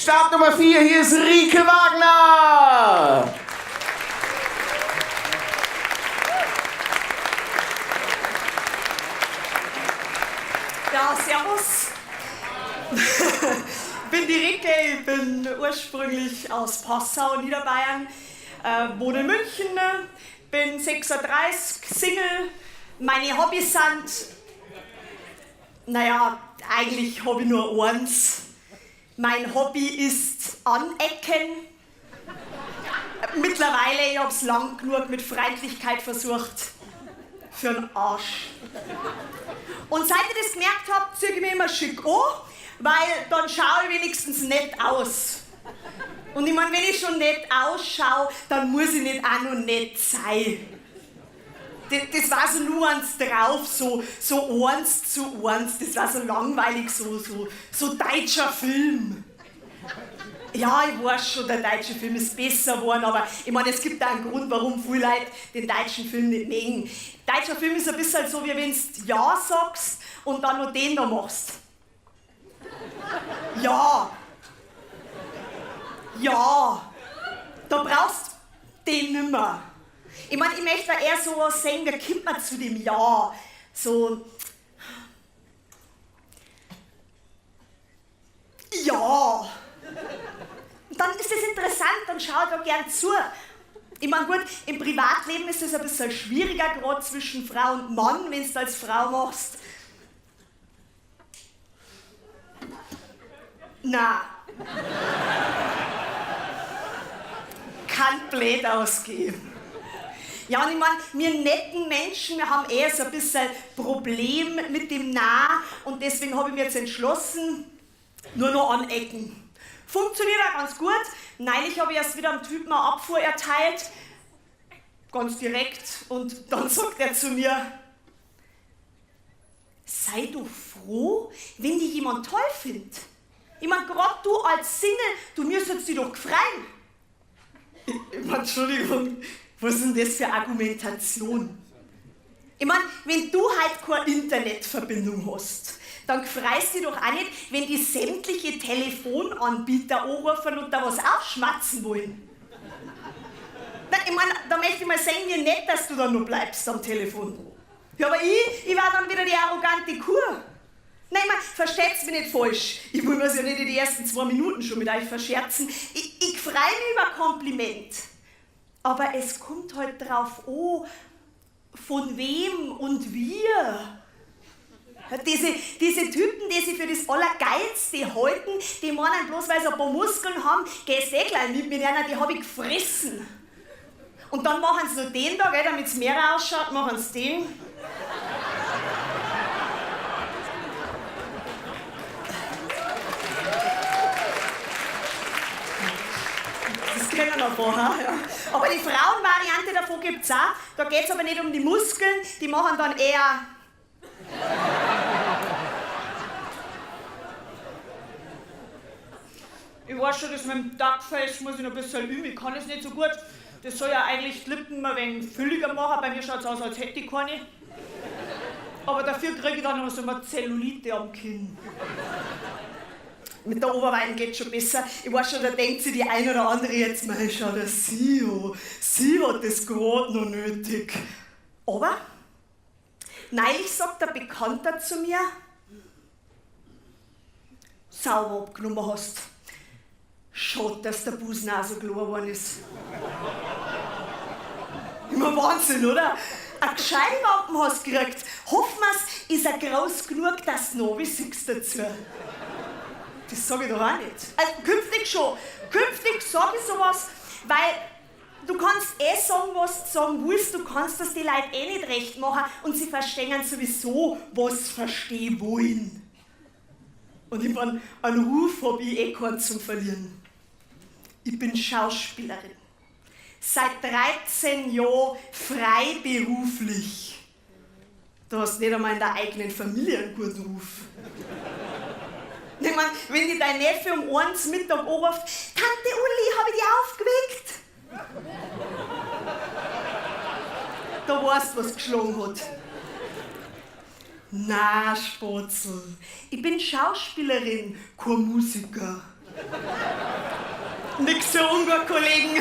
Start Nummer 4, hier ist Rieke Wagner. Ja, servus. Ich bin die Rieke, ich bin ursprünglich aus Passau, Niederbayern, wohne in München, bin 36, Single. Meine Hobbys sind, naja, eigentlich habe ich nur eins. Mein Hobby ist Anecken. Mittlerweile, ich habe es lang genug mit Freundlichkeit versucht. Für den Arsch. Und seit ich das gemerkt habe, ziehe ich mich immer schick an, weil dann schaue ich wenigstens nett aus. Und ich meine, wenn ich schon nett ausschaue, dann muss ich nicht auch noch nett sein. Das war so nur eins drauf, so 1:1, das war so langweilig, so deutscher Film. Ja, ich weiß schon, der deutsche Film ist besser geworden, aber ich meine, es gibt auch einen Grund, warum viele Leute den deutschen Film nicht mögen. Deutscher Film ist ein bisschen so, wie wenn du Ja sagst und dann noch den da machst. Ja. Ja. Da brauchst du den nimmer. Ich meine, ich möchte eher so was sagen, da kommt man zu dem Ja. So. Ja. Dann ist es interessant, dann schau da gern zu. Ich meine, gut, im Privatleben ist es ein bisschen schwieriger, gerade zwischen Frau und Mann, wenn du es als Frau machst. Na. Kann blöd ausgehen. Ja, und ich meine, wir netten Menschen, wir haben eher so ein bisschen Problem mit dem Nah und deswegen habe ich mir jetzt entschlossen, nur noch anecken. Funktioniert auch ganz gut. Neulich habe ich erst wieder einem Typen eine Abfuhr erteilt. Ganz direkt. Und dann sagt er zu mir, sei du froh, wenn dich jemand toll findet. Ich meine, gerade du als Single, du müsstest dich doch freuen. Ich meine, Entschuldigung, was ist denn das für Argumentation? Ich meine, wenn du halt keine Internetverbindung hast, dann freust du dich doch auch nicht, wenn die sämtliche Telefonanbieter anrufen und da was aufschmatzen wollen. Ich meine, da möchte ich mal sagen, wie nett, dass du da noch bleibst am Telefon. Ja, aber ich war dann wieder die arrogante Kur. Nein, man, versteht's mich nicht falsch. Ich will mir's ja nicht in die ersten 2 Minuten schon mit euch verscherzen. Ich freue mich über Kompliment. Aber es kommt halt drauf an, von wem und wie. Diese Typen, die sich für das Allergeilste halten, die meinen bloß, weil sie ein paar Muskeln haben, gehst eh gleich mit einer, die habe ich gefressen. Und dann machen sie noch den da, damit es mehr ausschaut, machen sie den. Das kennen wir vorher, ja. Aber die Frauenvariante davon gibt es auch. Da geht es aber nicht um die Muskeln, die machen dann eher. Ich weiß schon, das mit dem Duckface muss ich noch ein bisschen üben, ich kann es nicht so gut. Das soll ja eigentlich die Lippen ein wenig fülliger machen, bei mir schaut es aus, als hätte ich keine. Aber dafür kriege ich dann noch so eine Zellulite am Kinn. Mit der Oberweite geht es schon besser. Ich weiß schon, da denkt sich die eine oder andere jetzt mal, schau, sie hat das gerade noch nötig. Aber neulich sagt ein Bekannter zu mir, sauber abgenommen hast. Schade, dass der Busen auch so klar geworden ist. Immer Wahnsinn, oder? Ein Scheinwampen hast du gekriegt. Hoffen wir's, ist er groß genug, dass du noch was siehst dazu. Das sag ich doch auch nicht. Also, künftig schon. Künftig sag ich sowas, weil du kannst eh sagen, was du sagen willst, du kannst das die Leute eh nicht recht machen und sie verstehen sowieso, was sie verstehen wollen. Und ich meine, einen Ruf habe ich eh keinen zum Verlieren. Ich bin Schauspielerin. Seit 13 Jahren freiberuflich. Du hast nicht einmal in der eigenen Familie einen guten Ruf. Ich meine, wenn dich dein Neffe um 1 Mittag anruft, Tante Uli, habe ich dich aufgeweckt? Da weißt du, was geschlagen hat. Na, Spatzel, ich bin Schauspielerin, kein Musiker. Nix für ungut, Kollegen.